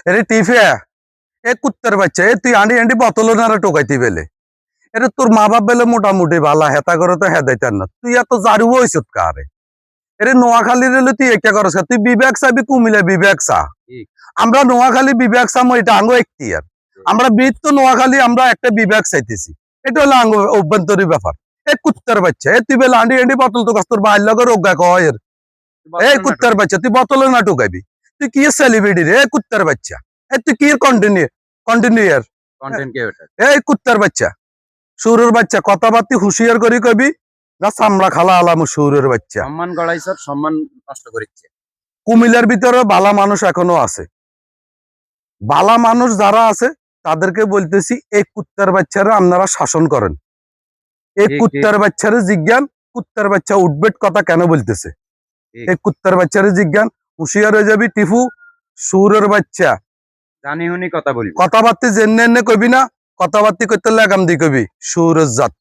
এরে টিফে এ কুত্তার বাচ্চা এ তুই আন্ডি আন্ডি বোতল নারা টোকাইতে বেলে এটা তোর মা বাপ বেলে মোটামুটি ভালা হেতা করে তো হেদাইতার না তুই এত জারু হইছ কারে এরে নোয়াখালী রেলে তুই একটা করস তুই বিবেক চাবি কুমিলে বিবেক চা আমরা নোয়াখালী বিবেক চাম এটা আঙ্গ এখতিয়ার আমরা বীর তো নোয়াখালী আমরা একটা বিবেক চাইতেছি এটা হলো আঙ্গ অভ্যন্তরীণ ব্যাপার এ কুত্তার বাচ্চা এ তুই বেলে আন্ডি আন্ডি বোতল তো কাছ তোর বাইর লগে রোগা কয় এই কুত্তার বাচ্চা তুই বোতলে না টোকাবি তুই কি সেলিব্রিটি রে কুত্তার বাচ্চা এ তুই কি কন্টিনিউয়ার এই কুত্তার বাচ্চা সুরের বাচ্চা কথাবার্তি হুঁশিয়ার করি কবি না চামড়া খালা আলাম সুরের বাচ্চা সম্মান গড়াই স্যার সম্মান নষ্ট করেছে কুমিল্লার ভিতরে বালা মানুষ এখনো আছে বালা মানুষ যারা আছে তাদেরকে বলতেছি এই কুত্তার বাচ্চারা আপনারা শাসন করেন এই কুত্তার বাচ্চারে জিজ্ঞান কুত্তার বাচ্চা উঠবেট কথা কেন বলতেছে এই কুত্তার বাচ্চারে জিজ্ঞান হুঁশিয়ার হয়ে যাবি টিফু সুরের বাচ্চা জানি হুনি কথা বলি কথাবার্তি জেনে কবি না কথাবার্তি করতে লাগাম দি কবি সুরের জাত